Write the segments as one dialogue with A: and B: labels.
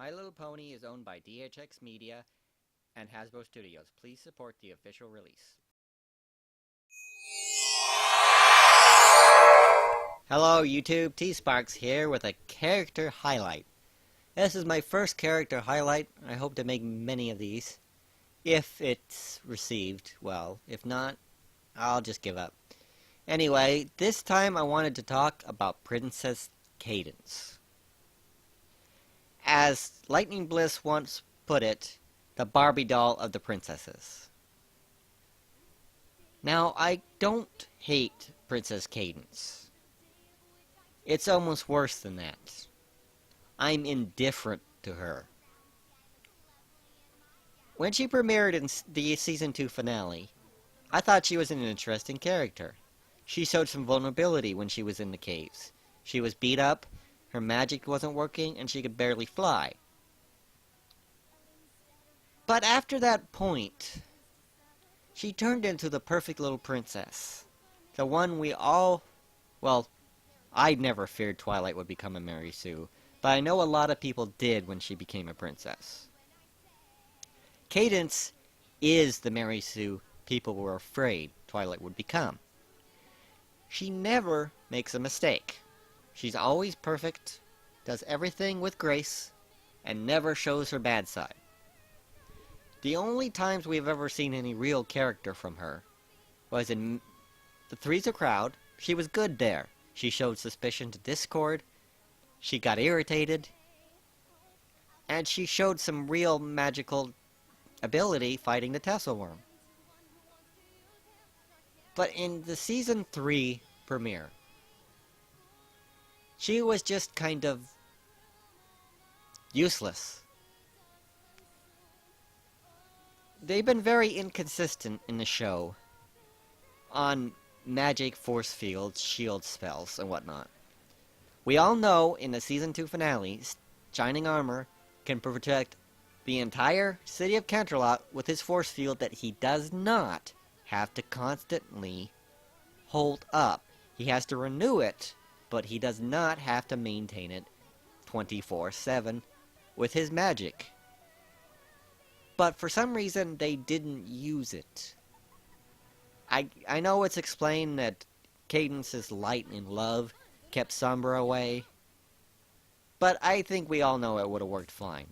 A: My Little Pony is owned by DHX Media and Hasbro Studios. Please support the official release. Hello YouTube, T-Sparks here with a character highlight. This is my first character highlight. I hope to make many of these. If it's received well. If not, I'll just give up. Anyway, this time I wanted to talk about Princess Cadance. As Lightning Bliss once put it, the Barbie doll of the princesses. Now, I don't hate Princess Cadance. It's almost worse than that. I'm indifferent to her. When she premiered in the Season 2 finale, I thought she was an interesting character. She showed some vulnerability when she was in the caves. She was beat up, her magic wasn't working, and she could barely fly. But after that point, she turned into the perfect little princess. The one we all... Well, I never feared Twilight would become a Mary Sue, but I know a lot of people did when she became a princess. Cadance is the Mary Sue people were afraid Twilight would become. She never makes a mistake. She's always perfect, does everything with grace, and never shows her bad side. The only times we've ever seen any real character from her was in the Three's a Crowd. She was good there. She showed suspicion to Discord, she got irritated, and she showed some real magical ability fighting the Tassel Worm. But in the Season 3 premiere, she was just kind of useless. They've been very inconsistent in the show on magic, force fields, shield spells, and whatnot. We all know in the Season 2 finale, Shining Armor can protect the entire city of Canterlot with his force field that he does not have to constantly hold up. He has to renew it, but he does not have to maintain it 24/7 with his magic. But for some reason, they didn't use it. I know it's explained that Cadance's light and love kept Sombra away, but I think we all know it would have worked fine.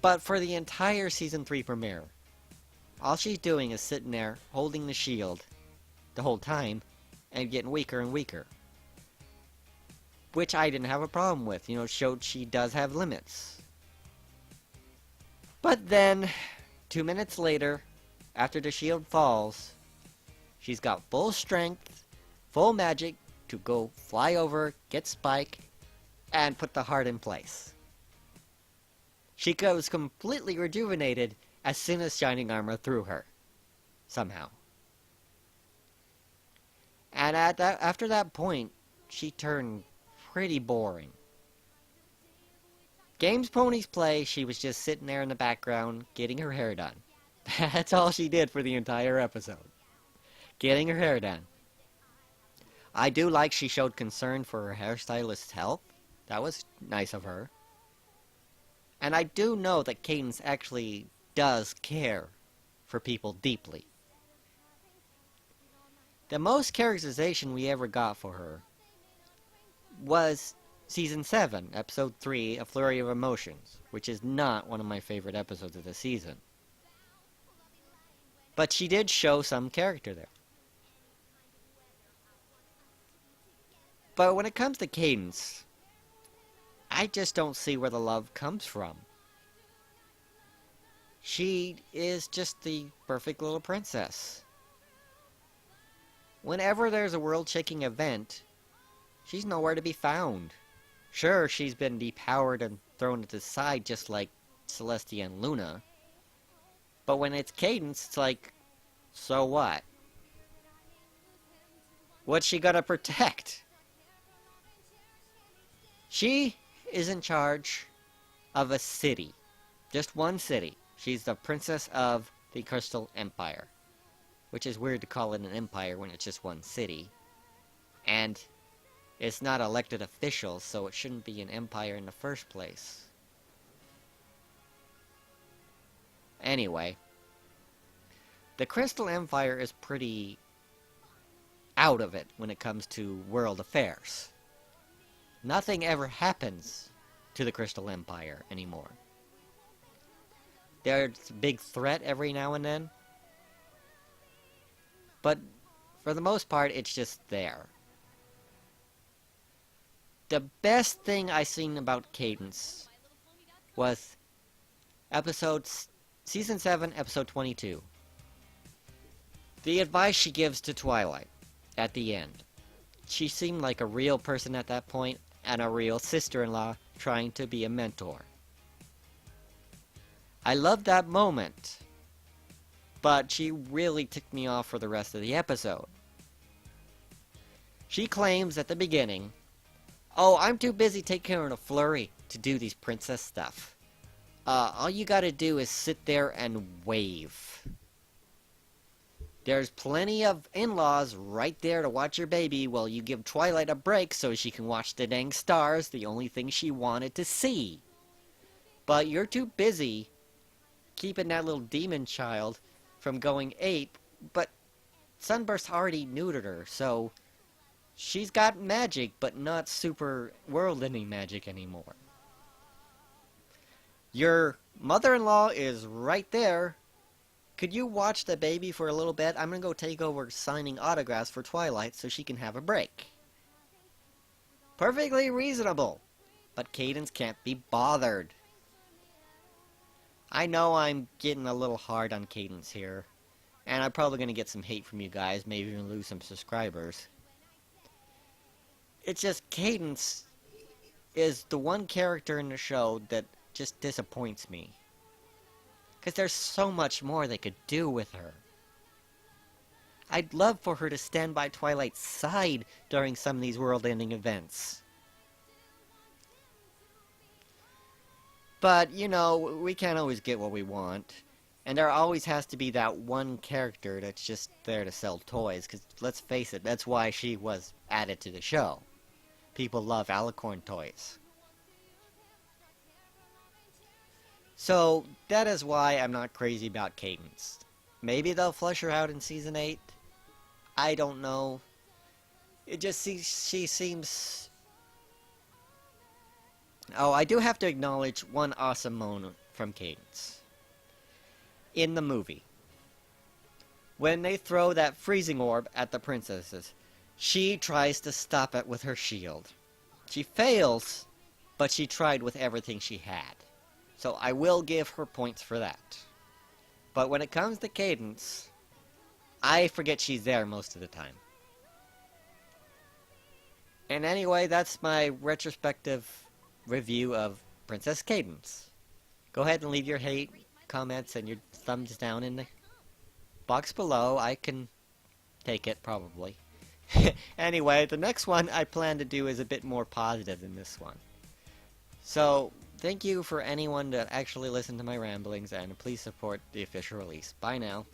A: But for the entire Season 3 premiere, all she's doing is sitting there, holding the shield the whole time, and getting weaker and weaker. Which I didn't have a problem with, showed she does have limits. But then, 2 minutes later, after the shield falls, she's got full strength, full magic to go fly over, get Spike, and put the heart in place. She was completely rejuvenated as soon as Shining Armor threw her. Somehow. And after that point, she turned pretty boring. Games Ponies Play, she was just sitting there in the background, getting her hair done. That's all she did for the entire episode. Getting her hair done. I do like she showed concern for her hairstylist's health. That was nice of her. And I do know that Cadance actually does care for people deeply. The most characterization we ever got for her was Season 7, Episode 3, A Flurry of Emotions, which is not one of my favorite episodes of the season. But she did show some character there. But when it comes to Cadance, I just don't see where the love comes from. She is just the perfect little princess. Whenever there's a world-shaking event, she's nowhere to be found. Sure, she's been depowered and thrown to the side just like Celestia and Luna. But when it's Cadance, it's like, so what? What's she gonna protect? She is in charge of a city. Just one city. She's the princess of the Crystal Empire. Which is weird to call it an empire when it's just one city. And it's not elected officials, so it shouldn't be an empire in the first place. Anyway, the Crystal Empire is pretty out of it when it comes to world affairs. Nothing ever happens to the Crystal Empire anymore. There's a big threat every now and then, but for the most part, it's just there. The best thing I seen about Cadance was Season 7, Episode 22. The advice she gives to Twilight at the end. She seemed like a real person at that point, and a real sister-in-law trying to be a mentor. I loved that moment, but she really ticked me off for the rest of the episode. She claims at the beginning, "Oh, I'm too busy taking care of Flurry to do these princess stuff. All you gotta do is sit there and wave. There's plenty of in-laws right there to watch your baby while you give Twilight a break so she can watch the dang stars, the only thing she wanted to see. But you're too busy keeping that little demon child from going ape, but Sunburst already neutered her, so she's got magic, but not super world-ending magic anymore. Your mother-in-law is right there. Could you watch the baby for a little bit? I'm gonna go take over signing autographs for Twilight so she can have a break." Perfectly reasonable, but Cadance can't be bothered. I know I'm getting a little hard on Cadance here, and I'm probably gonna get some hate from you guys, maybe even lose some subscribers. It's just Cadance is the one character in the show that just disappoints me. Because there's so much more they could do with her. I'd love for her to stand by Twilight's side during some of these world-ending events. But, you know, we can't always get what we want. And there always has to be that one character that's just there to sell toys. Because, let's face it, that's why she was added to the show. People love Alicorn toys. So, that is why I'm not crazy about Cadance. Maybe they'll flesh her out in Season 8. I don't know. It just she seems... Oh, I do have to acknowledge one awesome moment from Cadance. In the movie. When they throw that freezing orb at the princesses, she tries to stop it with her shield. She fails, but she tried with everything she had. So I will give her points for that. But when it comes to Cadance, I forget she's there most of the time. And anyway, that's my retrospective review of Princess Cadance. Go ahead and leave your hate, comments, and your thumbs down in the box below. I can take it, probably. Anyway, the next one I plan to do is a bit more positive than this one. So, thank you for anyone that actually listened to my ramblings, and please support the official release. Bye now.